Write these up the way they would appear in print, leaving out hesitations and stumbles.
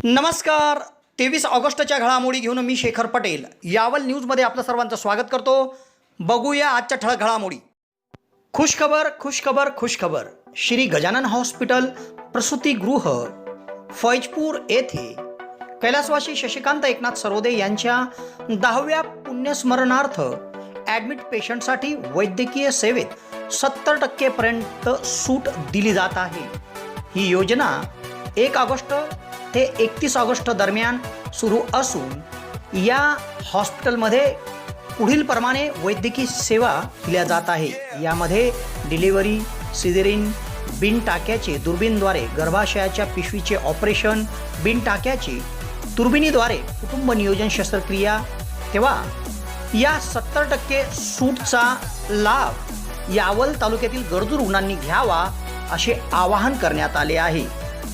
नमस्कार. 23 ऑगस्टच्या घडामोडी घेऊन मी शेखर पटेल यावल न्यूजमध्ये आपलं सर्वांचं स्वागत करतो. बघूया आजच्या ठळक घडामोडी. खुशखबर खुशखबर खुशखबर. श्री गजानन हॉस्पिटल प्रसूतीगृह फैजपूर येथे कैलासवासी शशिकांत एकनाथ सरोदे यांच्या 10व्या पुण्यस्मरणार्थ ॲडमिट पेशंटसाठी वैद्यकीय सेवेत 70% पर्यंत सूट दिली जात आहे. ही योजना 1 ऑगस्ट ते 31 ऑगस्ट दरम्यान सुरू असून या हॉस्पिटलमध्ये पुढील प्रमाणे वैद्यकीय सेवा दिल्या जात आहे. यामध्ये डिलिव्हरी, सिझेरिन, बिन टाक्याचे दुर्बीणद्वारे गर्भाशयाच्या पिशवीचे ऑपरेशन, बिन टाक्याचे दुर्बिणीद्वारे कुटुंब नियोजन शस्त्रक्रिया. तेव्हा या 70% सूटचा लाभ यावल तालुक्यातील गरजू रुग्णांनी घ्यावा असे आवाहन करण्यात आले आहे.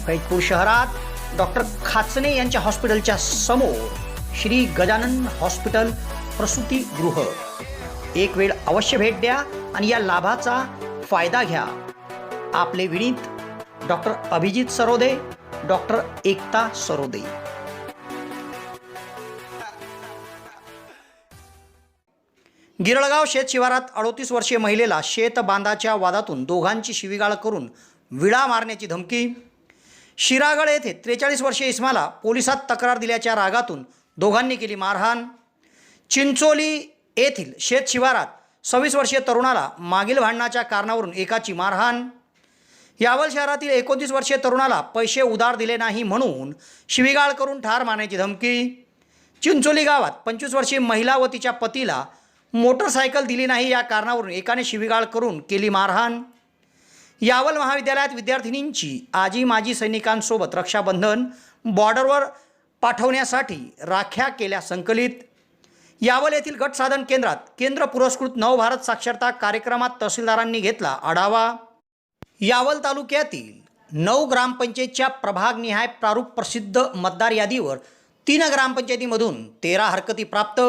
फैजपूर शहरात डॉक्टर खाचने यांच्या हॉस्पिटलच्या समोर श्री गजानन हॉस्पिटल प्रसूतीगृह. एक वेळ अवश्य भेट द्या आणि या लाभाचा फायदा घ्या. आपले विनीत डॉक्टर अभिजित सरोदे, डॉक्टर एकता सरोदे. गिरळगाव शेत शिवारात 38 वर्षीय महिलेला शेत बांधाच्या वादातून दोघांची शिवीगाळ करून विळा मारण्याची धमकी. शिरागड येथे 43 वर्षीय इस्माला पोलिसात तक्रार दिल्याच्या रागातून दोघांनी केली मारहाण. चिंचोली येथील शेत शिवारात 26 वर्षीय तरुणाला मागील भांडणाच्या कारणावरून एकाची मारहाण. यावल शहरातील 29 वर्षीय तरुणाला पैसे उधार दिले नाही म्हणून शिवीगाळ करून ठार मारण्याची धमकी. चिंचोली गावात 25 वर्षीय महिला व तिच्या पतीला मोटरसायकल दिली नाही या कारणावरून एकाने शिवीगाळ करून केली मारहाण. यावल महाविद्यालयात विद्यार्थिनींची आजी माजी सैनिकांसोबत रक्षाबंधन बॉर्डरवर पाठवण्यासाठी राख्या केल्या संकलित. यावल येथील गट साधन केंद्रात केंद्र पुरस्कृत नवभारत साक्षरता कार्यक्रमात तहसीलदारांनी घेतला आढावा. यावल तालुक्यातील 9 ग्रामपंचायतच्या प्रभागनिहाय प्रारूप प्रसिद्ध मतदार यादीवर 3 ग्रामपंचायतीमधून 13 हरकती प्राप्त.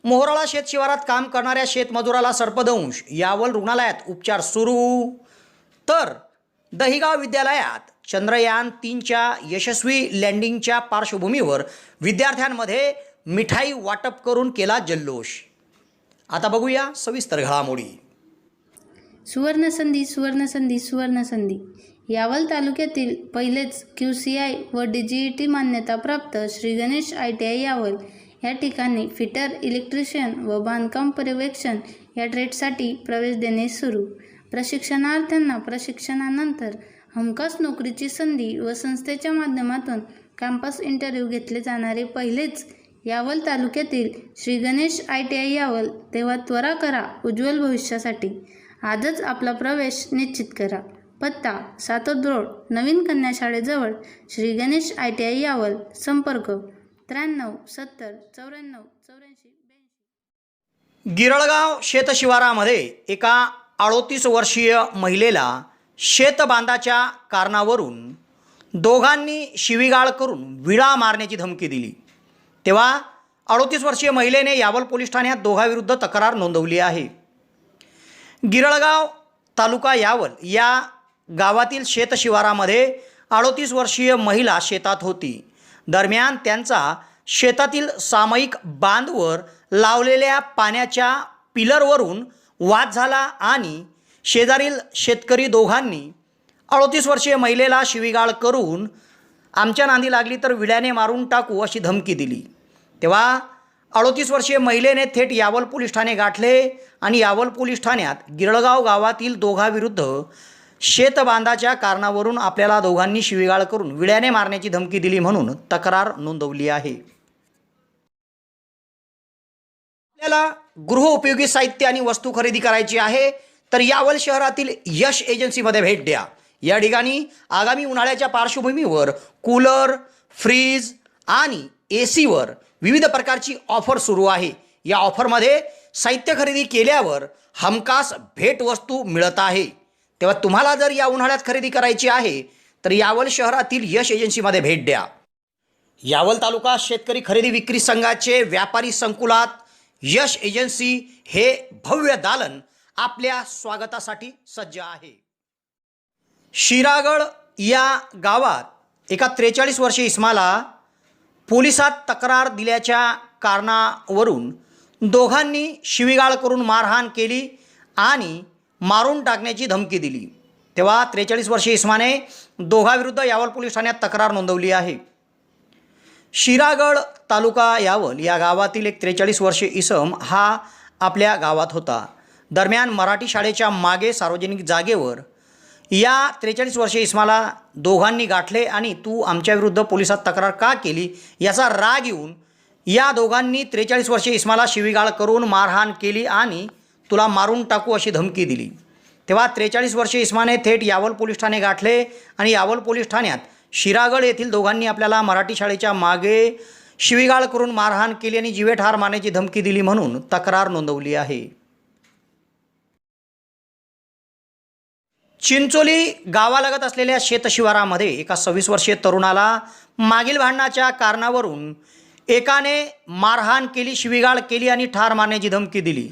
मोहराळा शेत शिवारात काम करणाऱ्या शेतमजुराला सर्पदंश, यावल रुग्णालयात उपचार सुरू. तर दहिगाव विद्यालयात चंद्रयान 3च्या यशस्वी लँडिंगच्या पार्श्वभूमीवर विद्यार्थ्यांमध्ये मिठाई वाटप करून केला जल्लोष. आता बघूया सविस्तर घडामोडी. सुवर्णसंधी सुवर्णसंधी सुवर्णसंधी. यावल तालुक्यातील पहिलेच QCI व DGET मान्यताप्राप्त श्री गणेश ITI यावल या ठिकाणी फिटर, इलेक्ट्रिशियन व बांधकाम पर्यवेक्षण या ट्रेडसाठी प्रवेश देणे सुरू. प्रशिक्षणार्थ्यांना प्रशिक्षणानंतर हमखास नोकरीची संधी व संस्थेच्या माध्यमातून कॅम्पस इंटरव्ह्यू घेतले जाणारे पहिलेच यावल तालुक्यातील श्री गणेश ITI यावल. तेव्हा त्वरा करा उज्ज्वल भविष्यासाठी. आजच आपला प्रवेश निश्चित करा. पत्ता सातोद रोड, नवीन कन्या शाळेजवळ, श्री गणेश ITI यावल. संपर्क 93 70 94 84 82. गिरळगाव शेतशिवारामध्ये एका 38 वर्षीय महिलेला शेतबांधाच्या कारणावरून दोघांनी शिवीगाळ करून विळा मारण्याची धमकी दिली. तेव्हा 38 वर्षीय महिलेने यावल पोलीस ठाण्यात दोघांविरुद्ध तक्रार नोंदवली आहे. गिरळगाव तालुका यावल या गावातील शेतशिवारामध्ये 38 वर्षीय महिला शेतात होती. दरम्यान त्यांचा शेतातील सामायिक बांधवर लावलेल्या पाण्याच्या पिलरवरून वाद झाला आणि शेजारील शेतकरी दोघांनी 38 वर्षीय महिलेला शिवीगाळ करून आमच्या नांदी लागली तर विड्याने मारून टाकू अशी धमकी दिली. तेव्हा 38 वर्षीय महिलेने थेट यावल पोलीस ठाणे गाठले आणि यावल पोलीस ठाण्यात गिरळगाव गावातील दोघांविरुद्ध शेतबांधाच्या कारणावरून आपल्याला दोघांनी शिवीगाळ करून विड्याने मारण्याची धमकी दिली म्हणून तक्रार नोंदवली आहे. आपल्याला गृहोपयोगी साहित्य आणि वस्तू खरेदी करायची आहे तर यावल शहरातील यश एजन्सीमध्ये भेट द्या. या ठिकाणी आगामी उन्हाळ्याच्या पार्श्वभूमीवर कूलर, फ्रीज आणि ACवर विविध प्रकारची ऑफर सुरू आहे. या ऑफरमध्ये साहित्य खरेदी केल्यावर हमखास भेटवस्तू मिळत आहे. तेव्हा तुम्हाला जर या उन्हाळ्यात खरेदी करायची आहे तर यावल शहरातील यश एजन्सीमध्ये भेट द्या. यावल तालुका शेतकरी खरेदी विक्री संघाचे व्यापारी संकुलात यश एजन्सी हे भव्य दालन आपल्या स्वागतासाठी सज्ज आहे. शिरागड या गावात एका 43 वर्षीय इस्माला पोलिसात तक्रार दिल्याच्या कारणावरून दोघांनी शिवीगाळ करून मारहाण केली आणि मारून टाकण्याची धमकी दिली। तेव्हा 43 वर्षीय इस्माने दोघांविरुद्ध यावल पोलीस ठाण्यात तक्रार नोंदवली आहे। शिरागड तालुका यावल या गावातील एक 43 वर्षीय इसम हा आपल्या गावात होता। दरम्यान मराठी शाळेच्या मागे सार्वजनिक जागेवर या 43 वर्षीय इस्माला दोघांनी गाठले आणि तू आमच्याविरुद्ध पोलिसात तक्रार का केली याचा राग येऊन या दोघांनी 43 वर्षीय इस्माला शिवीगाळ करून मारहाण केली आणि तुला मारून टाकू अशी धमकी दिली। तेव्हा 43 वर्षीय इस्माने थेट यावल पोलीस ठाणे गाठले आणि यावल पोलीस ठाण्यात शिरागड येथील दोघांनी आपल्याला मराठी शाळेच्या मागे शिवीगाळ करून मारहाण केली आणि जीवे ठार मारण्याची धमकी दिली म्हणून तक्रार नोंदवली आहे। चिंचोली गावालगत असलेल्या शेतशिवारामध्ये एका 26 वर्षीय तरुणाला मागील भांडणाच्या कारणावरून एकाने मारहाण केली, शिवीगाळ केली आणि ठार मारण्याची धमकी दिली।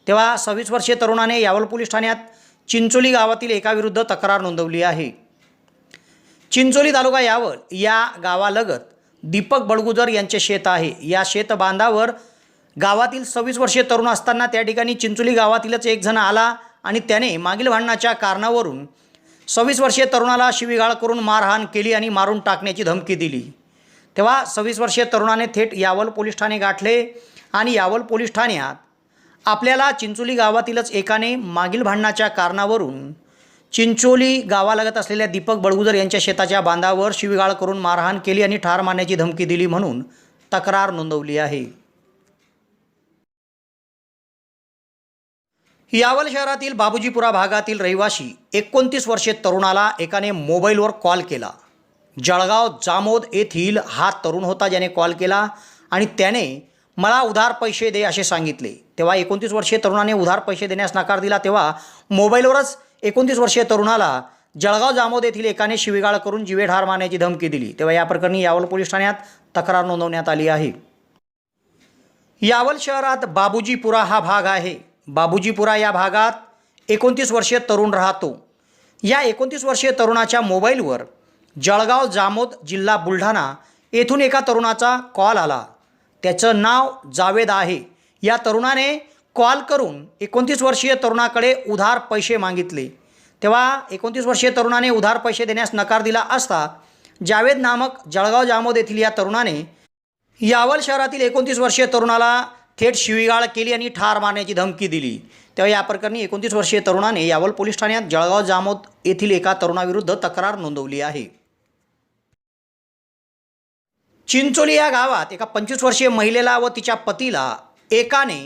तेव्हा 26 वर्षीय तरुणाने यावल पोलीस ठाण्यात चिंचोली गावातील एकाविरुद्ध तक्रार नोंदवली आहे। चिंचोली तालुका यावल या गावालगत दीपक बडगुजर यांचे शेत आहे। या शेतबांधावर गावातील 26 वर्षीय तरुण असताना त्या ठिकाणी चिंचोली गावातीलच एक जण आला आणि त्याने मागील भांडणाच्या कारणावरून 26 वर्षीय तरुणाला शिवीगाळ करून मारहाण केली आणि मारून टाकण्याची धमकी दिली। तेव्हा 26 वर्षीय तरुणाने थेट यावल पोलीस ठाणे गाठले आणि यावल पोलीस ठाण्यात आपल्याला चिंचोली गावातीलच एकाने मागील भांडणाच्या कारणावरून चिंचोली गावालगत असलेल्या दीपक बडगुजर यांच्या शेताच्या बांधावर शिवीगाळ करून मारहाण केली आणि ठार मारण्याची धमकी दिली म्हणून तक्रार नोंदवली आहे। यावल शहरातील बाबूजीपुरा भागातील रहिवासी 29 वर्षीय तरुणाला एकाने मोबाईलवर कॉल केला। जळगाव जामोद येथील हा तरुण होता ज्याने कॉल केला आणि त्याने मला उधार पैसे दे असे सांगितले। तेव्हा 29 वर्षीय तरुणाने उधार पैसे देण्यास नकार दिला। तेव्हा मोबाईलवरच 29 वर्षीय तरुणाला जळगाव जामोद येथील एकाने शिवीगाळ करून जीवे ठार मारण्याची धमकी दिली। तेव्हा या प्रकरणी यावल पोलीस ठाण्यात तक्रार नोंदवण्यात आली आहे। यावल शहरात बाबूजीपुरा हा भाग आहे। बाबूजीपुरा या भागात 29 वर्षीय तरुण राहतो। या 29 वर्षीय तरुणाच्या मोबाईलवर जळगाव जामोद जिल्हा बुलढाणा येथून एका तरुणाचा कॉल आला। त्याचं नाव जावेद आहे। या तरुणाने कॉल करून 29 वर्षीय तरुणाकडे उधार पैसे मागितले। तेव्हा 29 वर्षीय तरुणाने उधार पैसे देण्यास नकार दिला असता जावेद नामक जळगाव जामोद येथील या तरुणाने यावल शहरातील 29 वर्षीय तरुणाला थेट शिवीगाळ केली आणि ठार मारण्याची धमकी दिली। तेव्हा या प्रकरणी 29 वर्षीय तरुणाने यावल पोलीस ठाण्यात जळगाव जामोद येथील एका तरुणाविरुद्ध तक्रार नोंदवली आहे। चिंचोली या गावात एका 25 वर्षीय महिलेला व तिच्या पतीला एकाने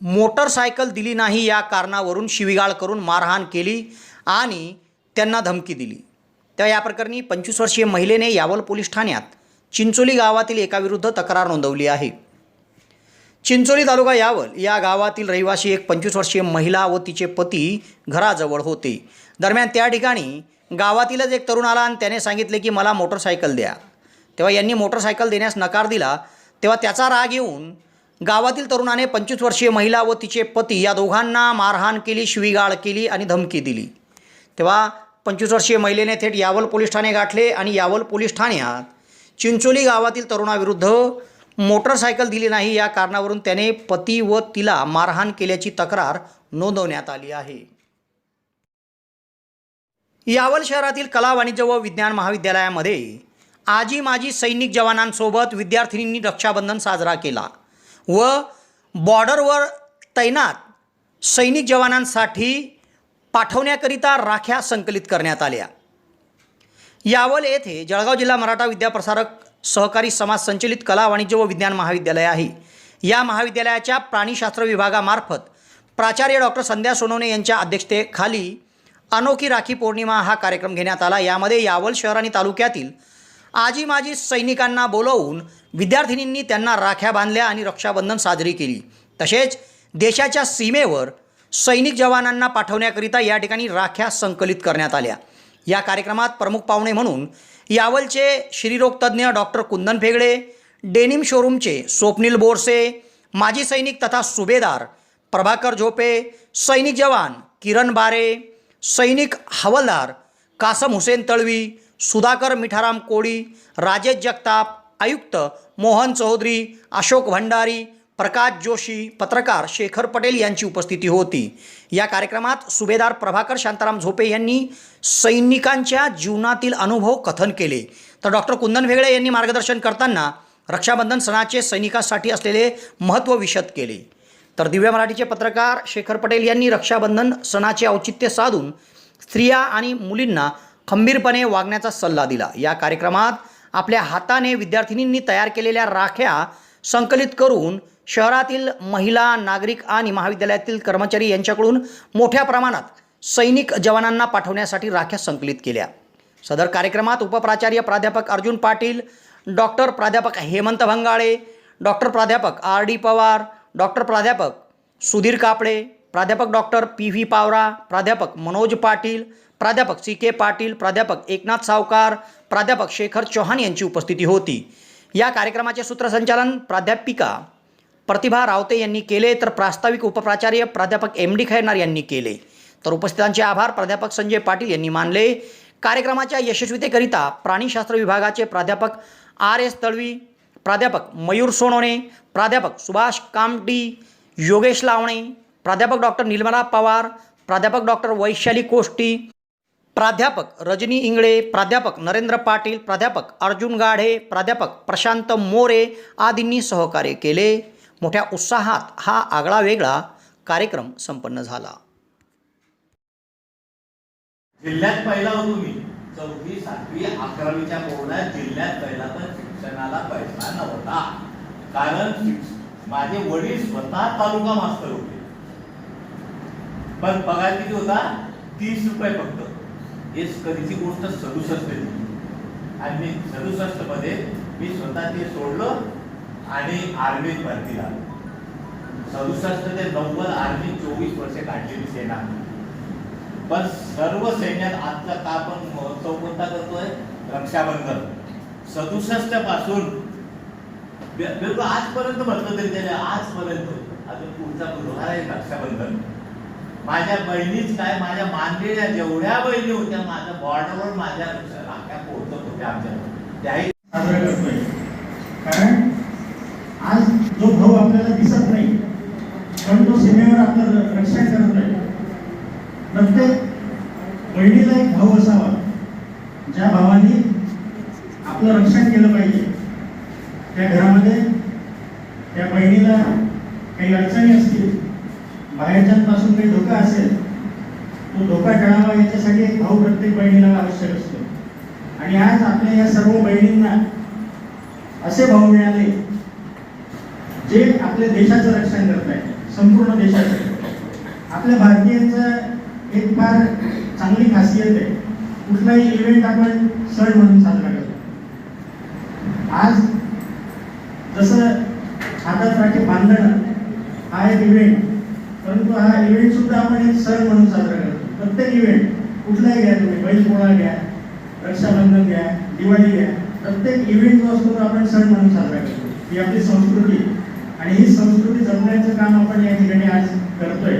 मोटरसायकल दिली नाही या कारणावरून शिवीगाळ करून मारहाण केली आणि त्यांना धमकी दिली। तेव्हा या प्रकरणी 25 वर्षीय महिलेने यावल पोलीस ठाण्यात चिंचोली गावातील एकाविरुद्ध तक्रार नोंदवली आहे। चिंचोली तालुका यावल या गावातील रहिवासी एक 25 वर्षीय महिला व तिचे पती घराजवळ होते। दरम्यान त्या ठिकाणी गावातीलच एक तरुण आला आणि त्याने सांगितले की मला मोटरसायकल द्या। तेव्हा यांनी मोटरसायकल देण्यास नकार दिला। तेव्हा त्याचा राग येऊन गावातील तरुणाने 25 वर्षीय महिला व तिचे पती या दोघांना मारहाण केली, शिवीगाळ केली आणि धमकी दिली। तेव्हा 25 वर्षीय महिलेने थेट यावल पोलीस ठाणे गाठले आणि यावल पोलीस ठाण्यात चिंचोली गावातील तरुणाविरुद्ध मोटरसायकल दिली नाही या कारणावरून त्याने पती व तिला मारहाण केल्याची तक्रार नोंदवण्यात आली आहे। यावल शहरातील कला वाणिज्य व विज्ञान महाविद्यालयामध्ये आजी माजी सैनिक जवानांसोबत विद्यार्थिनींनी रक्षाबंधन साजरा केला व बॉर्डरवर तैनात सैनिक जवानांसाठी पाठवण्याकरिता राख्या संकलित करण्यात आल्या। यावल येथे जळगाव जिल्हा मराठा विद्याप्रसारक सहकारी समाज संचलित कला वाणिज्य व विज्ञान महाविद्यालय आहे। या महाविद्यालयाच्या प्राणीशास्त्र विभागामार्फत प्राचार्य डॉक्टर संध्या सोनवणे यांच्या अध्यक्षतेखाली अनोखी राखी पौर्णिमा हा कार्यक्रम घेण्यात आला। यामध्ये यावल शहर आणि तालुक्यातील आजी माजी सैनिकांना बोलवून विद्यार्थिनींनी त्यांना राख्या बांधल्या आणि रक्षाबंधन साजरी केली। तसेच देशाच्या सीमेवर सैनिक जवानांना पाठवण्याकरिता या ठिकाणी राख्या संकलित करण्यात आल्या। या कार्यक्रमात प्रमुख पाहुणे म्हणून यावलचे श्रीरोग तज्ज्ञ डॉक्टर कुंदन फेगडे, डेनिम शोरूमचे स्वप्नील बोरसे, माजी सैनिक तथा सुभेदार प्रभाकर झोपे, सैनिक जवान किरण बारे, सैनिक हवालदार कासम हुसेन तळवी, सुधाकर मिठाराम कोळी, राजेश जगताप, आयुक्त मोहन चौधरी, अशोक भंडारी, प्रकाश जोशी, पत्रकार शेखर पटेल यांची उपस्थिती होती। या कार्यक्रमात सुभेदार प्रभाकर शांताराम झोपे यांनी सैनिकांच्या जीवनातील अनुभव कथन केले, तर डॉक्टर कुंदन भेगडे यांनी मार्गदर्शन करताना रक्षाबंधन सणाचे सैनिकांसाठी असलेले महत्त्व विशद केले। तर दिव्य मराठीचे पत्रकार शेखर पटेल यांनी रक्षाबंधन सणाचे औचित्य साधून स्त्रिया आणि मुलींना खंबीरपणे वागण्याचा सल्ला दिला। या कार्यक्रमात आपल्या हाताने विद्यार्थिनींनी तयार केलेल्या राख्या संकलित करून शहरातील महिला, नागरिक आणि महाविद्यालयातील कर्मचारी यांच्याकडून मोठ्या प्रमाणात सैनिक जवानांना पाठवण्यासाठी राख्या संकलित केल्या। सदर कार्यक्रमात उपप्राचार्य प्राध्यापक अर्जुन पाटील, डॉक्टर प्राध्यापक हेमंत भंगाळे, डॉक्टर प्राध्यापक आर डी पवार, डॉक्टर प्राध्यापक सुधीर कापडे, प्राध्यापक डॉक्टर पी व्ही पावरा, प्राध्यापक मनोज पाटील, प्राध्यापक सी के पाटील, प्राध्यापक एकनाथ सावकार, प्राध्यापक शेखर चौहान यांची उपस्थिती होती। या कार्यक्रमाचे सूत्रसंचालन प्राध्यापिका प्रतिभा रावते यांनी केले, तर प्रास्ताविक उपप्राचार्य प्राध्यापक एम डी खैरनार यांनी केले। तर उपस्थितांचे आभार प्राध्यापक संजय पाटील यांनी मानले। कार्यक्रमाच्या यशस्वीतेकरिता प्राणीशास्त्र विभागाचे प्राध्यापक आर एस तळवी, प्राध्यापक मयूर सोनोने, प्राध्यापक सुभाष कामटी, योगेश लावणे, प्राध्यापक डॉक्टर निर्मला पवार, प्राध्यापक डॉक्टर वैशाली कोष्टी, प्राध्यापक रजनी इंगळे, प्राध्यापक नरेंद्र पाटील, प्राध्यापक अर्जुन गाढे, प्राध्यापक प्रशांत मोरे आदींनी सहकार्य केले। मोठ्या उत्साहात हा आगळा वेगळा कार्यक्रम संपन्न झाला। जिल्ह्यात पहिला होतो मी 4वी 7वी 11वीच्या बोर्डात जिल्ह्यात पहिला, पण शिक्षणाला पैसा नव्हता। कारण माझे वडील स्वतः तालुका मास्तर होते, पण पगार किती होता? 30 रुपये फक्त। हे कधीची गोष्ट 67 ची, आणि मी 67 मध्ये मी स्वतः ते सोडलं आणि आर्मीत भरती झालो। 67 ते 90 आर्मी 24 वर्षे काढलेली सेना। पण सर्व सैन्यात आजचा का आपण महोत्सव कोणता करतोय? रक्षाबंधन। 67 पासून बिलकुल आजपर्यंत म्हटलं तरी त्याने आजपर्यंत अजून पुढचा बुधवार आहे रक्षाबंधन। माझ्या बहिणीच काय, माझ्या मानलेल्या जेवढ्या बहिणी होत्या माझ्या बॉर्डरवर माझ्या राख्या पोहोचत होत्या आमच्या, त्याही साजरा करतोय। कारण आज जो भाऊ आपल्याला दिसत नाही, पण तो सीमेवर आपलं रक्षण करतोय। प्रत्येक बहिणीला एक भाऊ असावा, ज्या भावाने आपलं रक्षण केलं पाहिजे। त्या घरामध्ये त्या बहिणीला काही अडचणी असतील, बाहेरच्यांपासून काही धोका असेल, तो धोका टळावा याच्यासाठी एक भाऊ प्रत्येक बहिणीला आवश्यक असतो। आणि आज आपल्या या सर्व बहिणींना असे भाऊ मिळाले जे आपल्या देशाचं रक्षण करत आहेत, संपूर्ण देशाचं। आपल्या भारतीयांचं एक फार चांगली खासियत आहे, कुठलाही इव्हेंट आपण सण म्हणून साजरा करतो। आज जसं हातात राखी बांधणं हा एक इव्हेंट, परंतु हा इव्हेंट सुद्धा आपण एक सण म्हणून साजरा करतो। प्रत्येक इव्हेंट कुठलाही घ्या, तुम्ही बैलपोळा घ्या, रक्षाबंधन घ्या, दिवाळी घ्या, प्रत्येक इव्हेंट जो असतो तो आपण सण म्हणून साजरा करतो। ही आपली संस्कृती, आणि ही संस्कृती जपण्याचं काम आपण या ठिकाणी आज करतोय।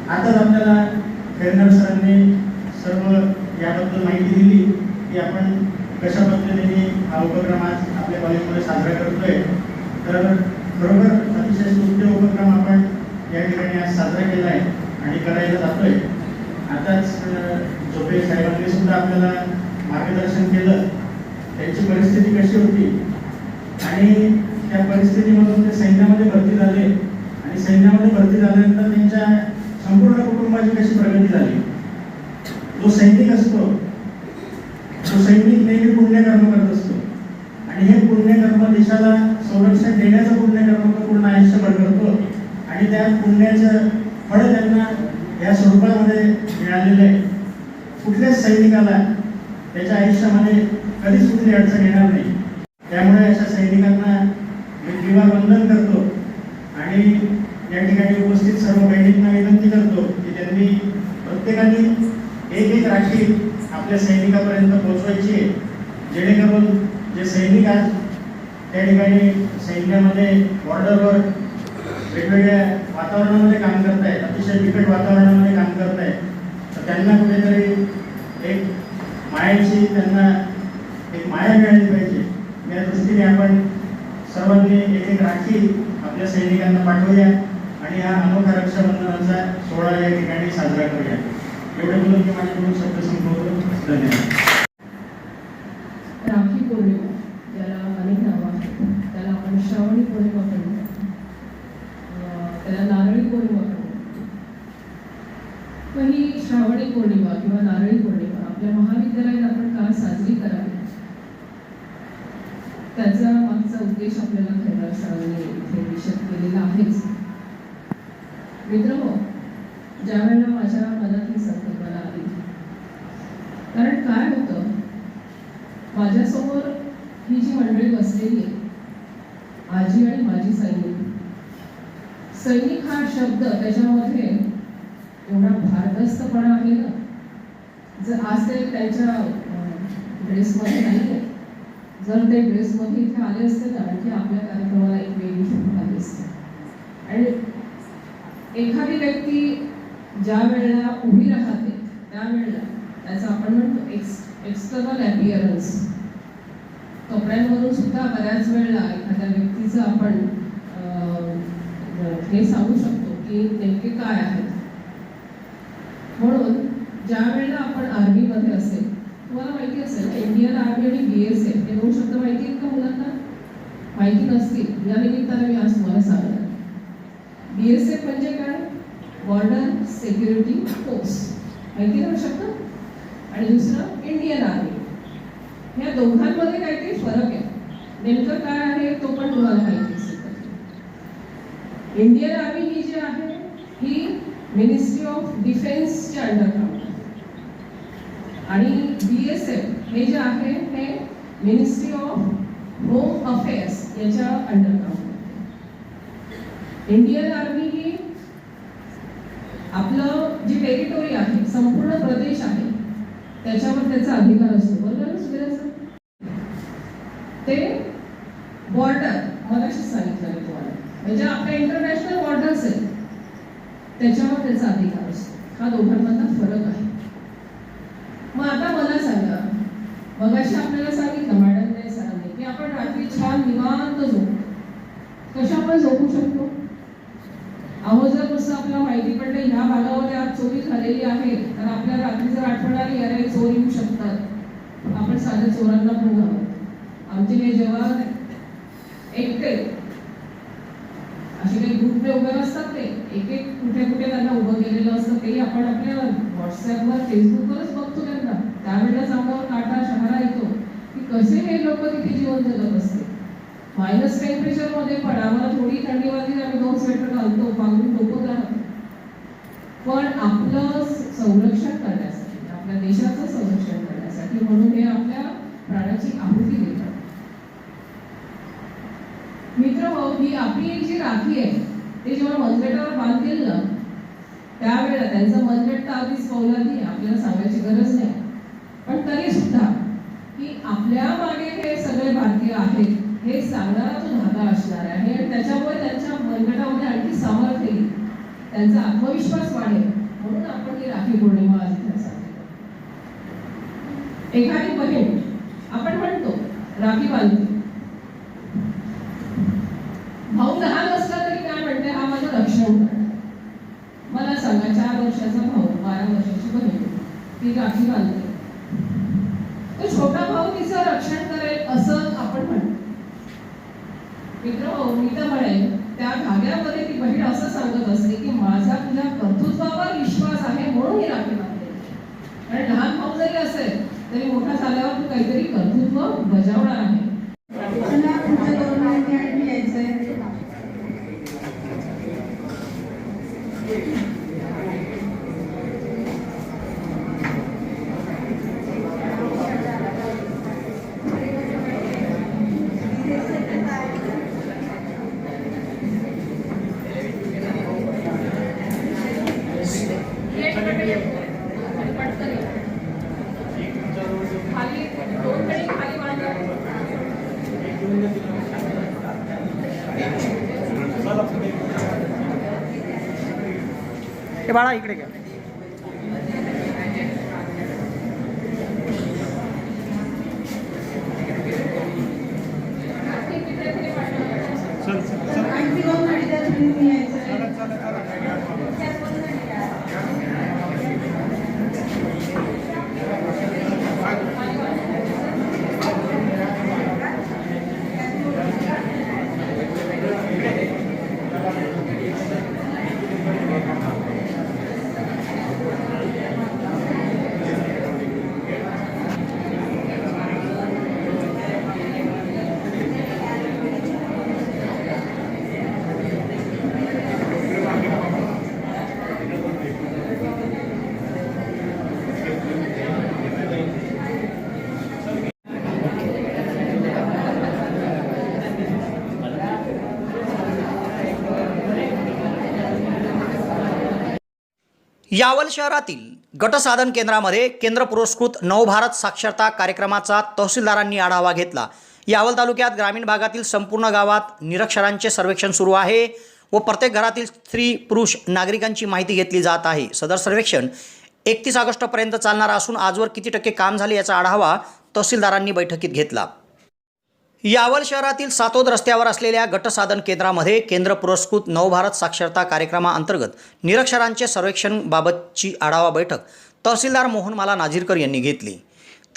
आताच आपल्याला खैरनार सरांनी सर्व याबद्दल माहिती दिली की आपण कशा पद्धतीने हा उपक्रम आज आपल्या कॉलेजमध्ये साजरा करतोय। तर बरोबर अतिशय स्तुत्य उपक्रम आपण या ठिकाणी आज साजरा केला आहे आणि करायला जातोय। आताच झोपे साहेबांनी सुद्धा आपल्याला मार्गदर्शन केलं, त्यांची परिस्थिती कशी होती आणि त्या परिस्थितीमधून ते सैन्यामध्ये भरती झाले, आणि सैन्यामध्ये भरती झाल्यानंतर त्यांच्या संपूर्ण कुटुंबाची कशी प्रगती झाली। जो सैनिक असतो, तो सैनिक नेहमी पुण्यकर्म करत असतो, आणि हे पुण्यकर्म देशाला संरक्षण देण्याचं पुण्यकर्म तो पूर्ण आयुष्यभर करतो, आणि त्या पुण्याचं फळ त्यांना या स्वरूपामध्ये मिळालेलं आहे। कुठल्याच सैनिकाला त्याच्या आयुष्यामध्ये कधीच कुठली अडचण येणार नाही। त्यामुळे अशा सैनिकांना मी दिवावंदन करतो, आणि या ठिकाणी उपस्थित सर्व बहिणींना विनंती करतो की त्यांनी प्रत्येकाने एक एक राखी आपल्या सैनिकापर्यंत पोहोचवायची आहे, जेणेकरून जे सैनिक आज त्या ठिकाणी सैन्यामध्ये बॉर्डरवर वेगवेगळ्या वातावरणामध्ये काम करत आहेत, अतिशय बिकट वातावरणामध्ये काम करत आहेत, तर त्यांना कुठेतरी एक मायाची त्यांना राखी आपल्या सैनिकांना पाठवूया आणि हा अनोखा रक्षाबंधनाचा सोहळा या ठिकाणी साजरा करूया. एवढे बोलून मी माझ्याकडून शब्द संपवतो. धन्यवाद. राखी पौर्णिमा, ज्याला अनेक नावं आहेत, त्याला आपण श्रावणी पौर्णिमा पण म्हणतो, त्याला नारळी पौर्णिमा पण म्हणतो. पण ही श्रावणी पौर्णिमा किंवा नारळी पौर्णिमा आपल्या महाविद्यालयात आपण का साजरी करावी, त्याचा मागचा उद्देश आपल्याला खैबर शाळेने इथे निश्चित केलेला आहेच. मित्रहो, ज्या वेळेला माझ्या मनात ही संकल्पना आली, कारण काय होतं, माझ्यासमोर ही जी मंडळी बसलेली आहे, आजी आणि माजी सैनिक. सैनिक हा शब्द त्याच्यामध्ये एवढा भारदस्तपणा आहे ना. जर आज ते त्यांच्या ड्रेसमध्ये नाही आहे, जर ते ड्रेसमध्ये इथे आले असते ना, आणखी आपल्या कार्यक्रमाला एक वेगळी शोभा आली असते. आणि एखादी व्यक्ती ज्या वेळेला उभी राहते त्यावेळेला त्याचा आपण म्हणतो एक्सटर्नल अपीअरन्स, कपड्यांवरून सुद्धा बऱ्याच वेळेला एखाद्या व्यक्तीचं आपण हे सांगू शकतो की नेमके काय आहेत. म्हणून ज्या वेळेला आपण आर्मीमध्ये असेल, तुम्हाला माहिती असेल इंडियन आर्मी आणि BSF हे दोन शब्द माहिती आहेत का मुलांना? माहिती नसतील या निमित्ताने मी आज तुम्हाला सांगणार. BSF म्हणजे काय? बॉर्डर सिक्युरिटी फोर्स, माहिती आहे ना शब्द? आणि दुसरं इंडियन आर्मी. या दोघांमध्ये काहीतरी फरक आहे. नेमकं काय आहे तो पण तुम्हाला माहिती असेल. इंडियन आर्मी ही जी आहे ही मिनिस्ट्री ऑफ डिफेन्सच्या अंडरग्राऊंड आहे आणि BSF हे जे आहे हे मिनिस्ट्री ऑफ होम अफेअर्स याच्या अंडरग्राऊंड आहे. इंडियन आर्मी ही आपलं जी टेरिटोरी आहे, संपूर्ण प्रदेश आहे, त्याच्यावर त्याचा अधिकार असतो. बरोबर ना सुरेश? ते बॉर्डर मगाशी सांगितलं मी तुम्हाला, म्हणजे आपल्या इंटरनॅशनल बॉर्डर्स आहेत त्याच्यावर त्याचा अधिकार असतो. हा दोघांमधला फरक आहे. मग आता मला सांगा, मगाशी आपल्याला सांगितलं मॅडमने सरांनी की आपण रात्री छान निवांत झोपतो. कशा आपण झोपू शकतो? अहो, जर कसं आपल्याला माहिती पडलं ह्या भागामध्ये आज चोरी झालेली आहे, तर आपल्याला रात्री जर आठवण आली अरे चोर येऊ शकतात, आपण साध्या चोरांना पण घाबरतो. आमचे हे जवान एकटे असे काही ग्रुपने उभे असतात, ते एक एक कुठे कुठे त्यांना उभं केलेलं असतं, ते आपण आपल्या व्हॉट्सअपवर फेसबुकवरच बघतो त्यांना. त्यावेळेलाच अंगावर काटा शहारा येतो की कसे हे लोक तिथे जीवन जगत असते. मायनस टेम्परेचरमध्ये पण आम्हाला थोडी थंडी वाजली, आम्ही 2 स्वेटर घालतो, पांघरून डोकत राहतो. पण आपलं संरक्षण करण्यासाठी, आपल्या देशाचं संरक्षण करण्यासाठी म्हणून हे आपल्या प्राणाची आहुती देतात. मित्र हो, ही आपली एक जी राखी आहे ते जेव्हा मनगटावर बांधतील ना, त्यावेळेला त्यांचं मनगट तर अगदीच फौलादी आहे, आपल्याला सांगायची गरज नाही. पण तरी सुद्धा की आपल्या मागे हे सगळे भारतीय आहेत हे सांगणारा तो धागा असणार आहे आणि त्याच्यामुळे त्यांच्या मनगटामध्ये आणखी सामर्थ्य येईल, त्यांचा आत्मविश्वास वाढेल. म्हणून आपण ही राखी पौर्णिमा आज इथे साजरी करतो. एखादी बहीण आपण म्हणतो राखी बांधते, भाऊ लहान असला तरी काय म्हणते, हा माझं रक्षण करणार. मला सांगा, 4 वर्षाचा भाऊ, 12 वर्षाची बहीण, ती राखी बांधते, तो छोटा भाऊ तिचं रक्षण करेल असं आपण म्हणतो. मित्र, मी तर म्हणेन त्या धाग्यामध्ये ती बहीण असं सांगत असते की माझा तुझ्या कर्तृत्वावर विश्वास आहे म्हणून ही राखी बांधते. आणि लहान भाऊ जरी असेल तरी मोठा झाल्यावर तू काहीतरी कर्तृत्व बजावणार आहे. हे बाळा इकडे घ्या. चल चल चल. यावल शहरातील गटसाधन केंद्रामध्ये केंद्र पुरस्कृत नवभारत साक्षरता कार्यक्रमाचा तहसीलदारांनी आढावा घेतला। यावल तालुक्यात ग्रामीण भागातील संपूर्ण गावात निरक्षरांचे सर्वेक्षण सुरू आहे व प्रत्येक घरातील स्त्री पुरुष नागरिकांची माहिती घेतली जात आहे। सदर सर्वेक्षण 31 ऑगस्टपर्यंत चालणार असून आजवर किती टक्के काम झाले याचा आढावा तहसीलदारांनी बैठकीत घेतला। यावल शहरातील सातोद रस्त्यावर असलेल्या गटसाधन केंद्रामध्ये केंद्र पुरस्कृत नवभारत साक्षरता कार्यक्रमाअंतर्गत निरक्षरांचे सर्वेक्षणबाबतची आढावा बैठक तहसीलदार मोहनमाला नाझीरकर यांनी घेतली।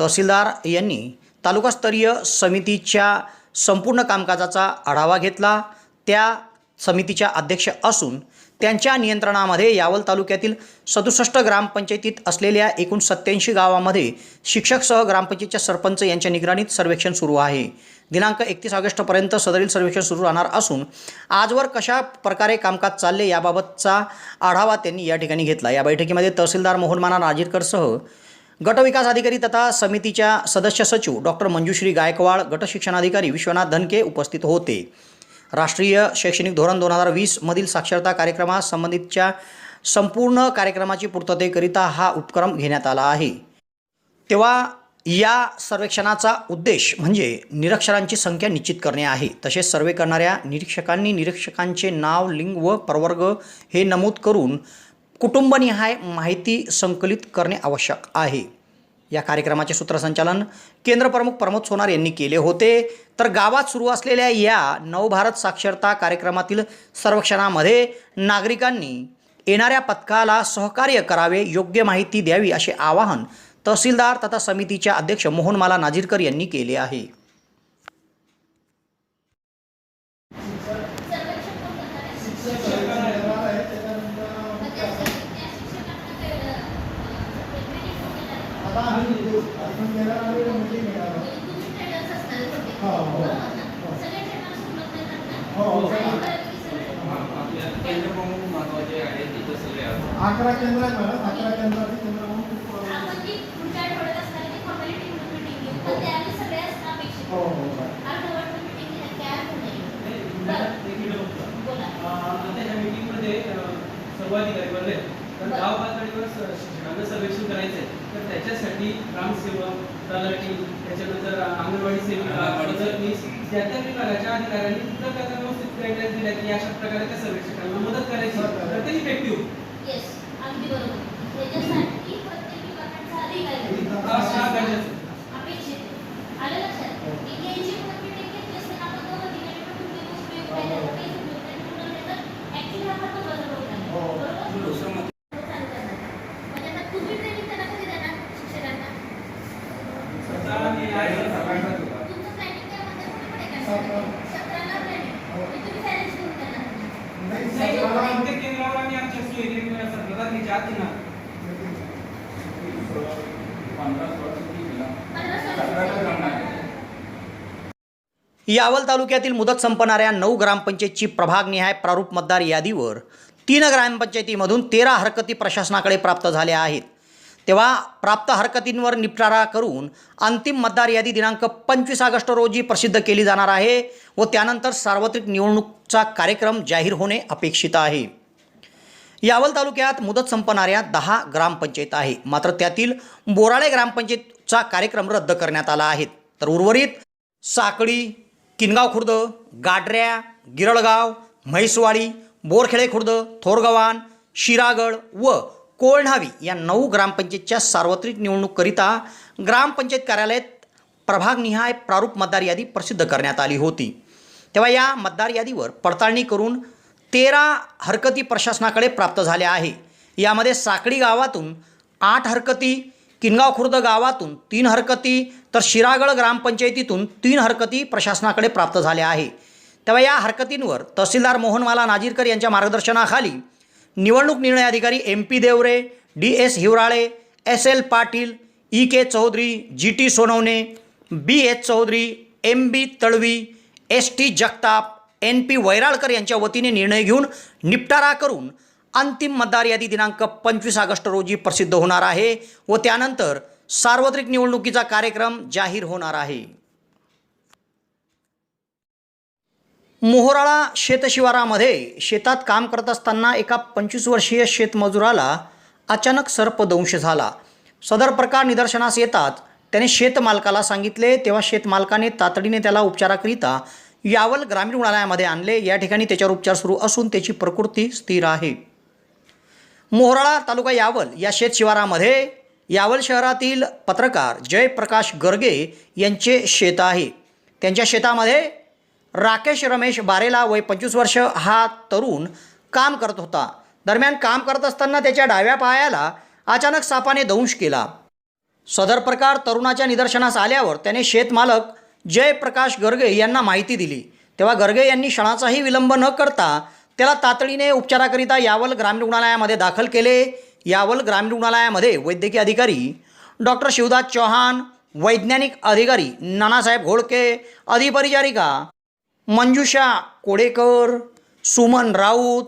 तहसीलदार यांनी तालुकास्तरीय समितीच्या संपूर्ण कामकाजाचा आढावा घेतला। त्या समितीच्या अध्यक्ष असून त्यांच्या नियंत्रणामध्ये यावल तालुक्यातील 67 ग्रामपंचायतीत असलेल्या एकूण 87 गावामध्ये शिक्षकसह ग्रामपंचायतच्या सरपंच यांच्या निगराणीत सर्वेक्षण सुरू आहे। दिनांक 31 ऑगस्टपर्यंत सदरील सर्वेक्षण सुरू राहणार असून आजवर कशा प्रकारे कामकाज चालले याबाबतचा आढावा त्यांनी या ठिकाणी घेतला। या बैठकीमध्ये तहसीलदार मोहनमाला नाझीरकरसह गटविकास अधिकारी तथा समितीच्या सदस्य सचिव डॉक्टर मंजुश्री गायकवाड, गट शिक्षणाधिकारी विश्वनाथ धनके उपस्थित होते। राष्ट्रीय शैक्षणिक धोरण 2020 मधील साक्षरता कार्यक्रमास संबंधितच्या संपूर्ण कार्यक्रमाची पूर्ततेकरिता हा उपक्रम घेण्यात आला आहे। तेव्हा या सर्वेक्षणाचा उद्देश म्हणजे निरक्षरांची संख्या निश्चित करणे आहे। तसेच सर्वे करणाऱ्या निरीक्षकांनी निरीक्षकांचे नाव, लिंग व प्रवर्ग हे नमूद करून कुटुंबनिहाय माहिती संकलित करणे आवश्यक आहे। या कार्यक्रमाचे सूत्रसंचालन केंद्र प्रमुख प्रमोद सोनार यांनी केले होते। तर गावात सुरू असलेल्या या नवभारत साक्षरता कार्यक्रमातील सर्वेक्षणामध्ये नागरिकांनी येणाऱ्या पथकाला सहकार्य करावे, योग्य माहिती द्यावी असे आवाहन तहसीलदार तथा समितीच्या अध्यक्ष मोहनमाला नाझीरकर यांनी केले आहे। केंद्र प्रमुख महत्वाचे आहे तिथे सगळे 11 केंद्र आहे मॅडम, 11 केंद्राचे केंद्र प्रमुख त्याच्या मीटिंगमध्ये सर्व अधिकारी बोलले तर गाव पातळीवर शिक्षकांना सर्वेक्षण करायचं आहे। तर त्याच्यासाठी ग्रामसेवक, तलाठी, त्याच्यानंतर अंगणवाडी सेविका, मदतनीस त्या त्या विभागाच्या अधिकाऱ्यांनी कुठल्या प्रकारे व्यवस्थित गाईडलाईन दिल्या की अशा प्रकारे त्या सर्वेक्षकांना मदत करायची तर ते इफेक्टिव्ह अगदी बरोबर। त्याच्यासाठी प्रत्येक विभागाचा अधिकारी अपेक्षित आलं लक्षात की घ्यायची म्हणजे टिकीट असते आपण दोन अधिकारी पण तुम्ही उपयोग पाहिजे ऍक्च्युअली आपण तो बदल होत आहे बरोबर। म्हणजे आता तुम्ही ट्रेनिंग त्यांना कधी देणार शिक्षकांना? तुमचं प्लॅनिंग काय म्हणतात कुठे काय सत्राला प्लॅनिंग तुम्ही चॅलेंज करून देणार केंद्रावर आणि आमच्या सुविधेने सरकारने जात ना 15 यावल तालुक्यातील मुदत संपणाऱ्या 9 ग्रामपंचायतची प्रभागनिहाय प्रारूप मतदार यादीवर 3 ग्रामपंचायतीमधून 13 हरकती प्रशासनाकडे प्राप्त झाल्या आहेत। तेव्हा प्राप्त हरकतींवर निपटारा करून अंतिम मतदार यादी दिनांक 25 ऑगस्ट रोजी प्रसिद्ध केली जाणार आहे व त्यानंतर सार्वत्रिक निवडणूकचा कार्यक्रम जाहीर होणे अपेक्षित आहे। यावल तालुक्यात मुदत संपणाऱ्या 10 ग्रामपंचायत आहे, मात्र त्यातील बोराळे ग्रामपंचायतचा कार्यक्रम रद्द करण्यात आला आहे। तर उर्वरित साकळी, किनगाव खुर्द, गाडऱ्या, गिरळगाव, म्हैसवाडी, बोरखेडे खुर्द, थोरगव्हाण, शिरागड व कोळढावी या 9 ग्रामपंचायतच्या सार्वत्रिक निवडणूककरिता ग्रामपंचायत कार्यालयात प्रभागनिहाय प्रारूप मतदार यादी प्रसिद्ध करण्यात आली होती। तेव्हा या मतदार यादीवर पडताळणी करून 13 हरकती प्रशासनाकडे प्राप्त झाल्या आहे। यामध्ये साकळी गावातून 8 हरकती, किनगाव खुर्द गावातून 3 हरकती तर शिरागड ग्रामपंचायतीतून 3 हरकती प्रशासनाकडे प्राप्त झाल्या आहे। तेव्हा या हरकतींवर तहसीलदार मोहनमाला नाझीरकर यांच्या मार्गदर्शनाखाली निवडणूक निर्णय अधिकारी MP Deore, DS Hivrale, SL Patil, EK Chaudhari, GT Sonawane, BH Chaudhari, MB Talvi, ST Jagtap, NP Vairalkar यांच्या वतीने निर्णय घेऊन निपटारा करून अंतिम मतदार यादी दिनांक 25 ऑगस्ट रोजी प्रसिद्ध होणार आहे व त्यानंतर सार्वत्रिक निवडणुकीचा कार्यक्रम जाहीर होणार आहे। मोहोराळा शेतशिवारामध्ये शेतात काम करत असताना एका 25 वर्षीय शेतमजुराला अचानक सर्पदंश झाला. सदर प्रकार निदर्शनास येताच त्याने शेतमालकाला सांगितले. तेव्हा शेतमालकाने तातडीने त्याला उपचाराकरिता यावल ग्रामीण रुग्णालयामध्ये आणले. या ठिकाणी त्याच्यावर उपचार सुरू असून त्याची प्रकृती स्थिर आहे. मोहोराळा तालुका यावल या शेत शिवारामध्ये यावल शहरातील पत्रकार जयप्रकाश गर्गे यांचे शेत आहे. त्यांच्या शेतामध्ये राकेश रमेश बारेला वय 25 वर्ष हा तरुण काम करत होता. दरम्यान काम करत असताना त्याच्या डाव्या पायाला अचानक सापाने दंश केला. सदर प्रकार तरुणाच्या निदर्शनास आल्यावर त्याने शेतमालक जयप्रकाश गर्गे यांना माहिती दिली. तेव्हा गर्गे यांनी क्षणाचाही विलंब न करता त्याला तातडीने उपचाराकरिता यावल ग्रामीण रुग्णालयामध्ये दाखल केले. यावल ग्रामीण रुग्णालयामध्ये वैद्यकीय अधिकारी डॉक्टर शिवदास चौहान, वैज्ञानिक अधिकारी नानासाहेब घोळके, अधिपरिचारिका मंजुषा कोडेकर, सुमन राऊत,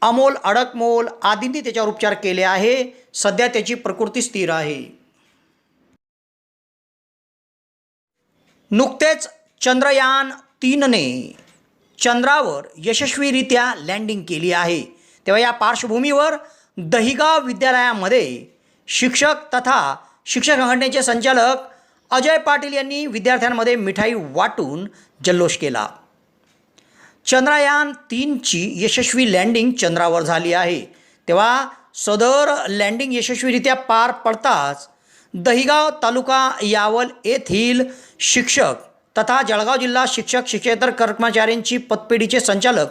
अमोल अडकमोल आदींनी त्याच्यावर उपचार केले आहे. सध्या त्याची प्रकृती स्थिर आहे. नुकतेच चंद्रयान 3ने चंद्रावर यशस्वीरित्या लँडिंग केली आहे. तेव्हा या पार्श्वभूमीवर दहिगाव विद्यालयामध्ये शिक्षक तथा शिक्षक संघटनेचे संचालक अजय पाटील यांनी विद्यार्थ्यांमध्ये मिठाई वाटून जल्लोष केला. चंद्रयान 3ची यशस्वी लँडिंग चंद्रावर झाली आहे. तेव्हा सदर लँडिंग यशस्वीरित्या पार पडताच दहिगाव तालुका यावल येथील शिक्षक तथा जळगाव जिल्हा शिक्षक शिक्षकेतर कर्मचाऱ्यांची पतपेढीचे संचालक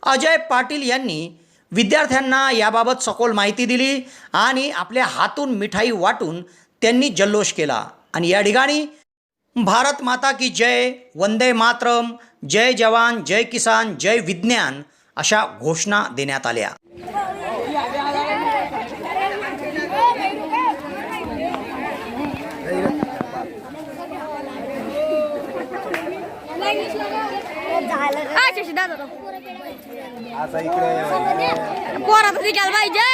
अजय पाटील यांनी विद्यार्थ्यांना याबाबत सखोल माहिती दिली आणि आपल्या हातून मिठाई वाटून त्यांनी जल्लोष केला. आणि या ठिकाणी भारत माता की जय, वंदे मातरम, जय जवान, जय किसान, जय विज्ञान अशा घोषणा देण्यात आल्या. पोरात निघाल पाहिजे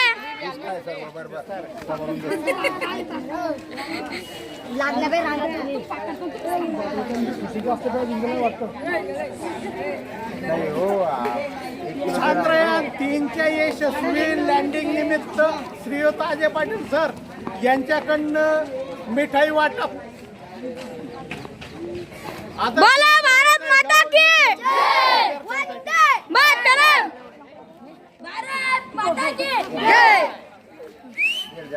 चंद्रयान 3च्या यशस्वी लँडिंग निमित्त श्रीयुत अजय पाटील सर यांच्याकडनं मिठाई वाटप. बोला भारत माता की जय, वंदे मातरम, भारत माता की जय,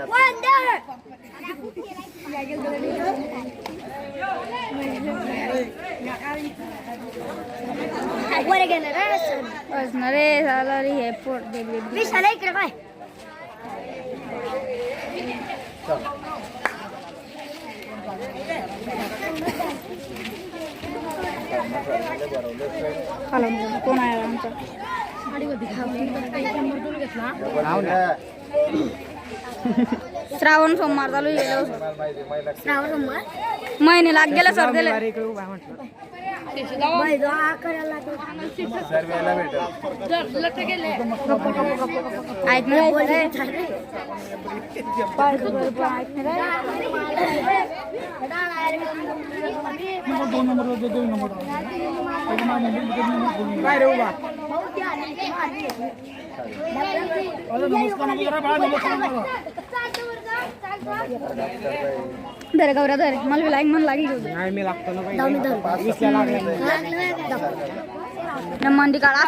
वंदे. वर गेलं रे झालं रे हे पोट दिली विशाल इकडे काय कोण आहे आमचा श्रावण सोमवार चालू गेलो. श्रावण सोमवार महिने लाग गेला सर दिले धर गौरा धर मला लाईक मन लागी मी लागतो ना मंदी काढा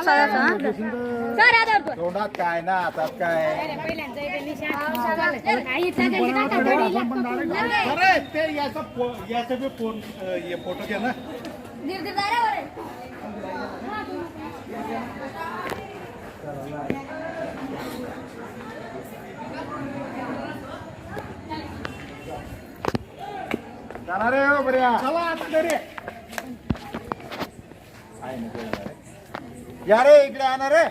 तोंडात काय ना हातात काय. अरे ते याचा बी फोटो घे ना. जाणार रे हो बऱ्या चला आता घरी या रे इकडे आणा रे.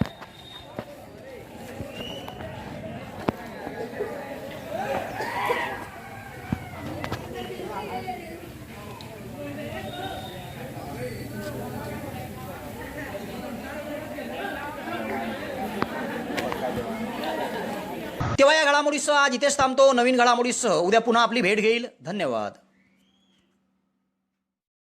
तेव्हा या घडामोडीसह आज इथेच थांबतो. नवीन घडामोडीसह उद्या पुन्हा आपली भेट घेईल. धन्यवाद.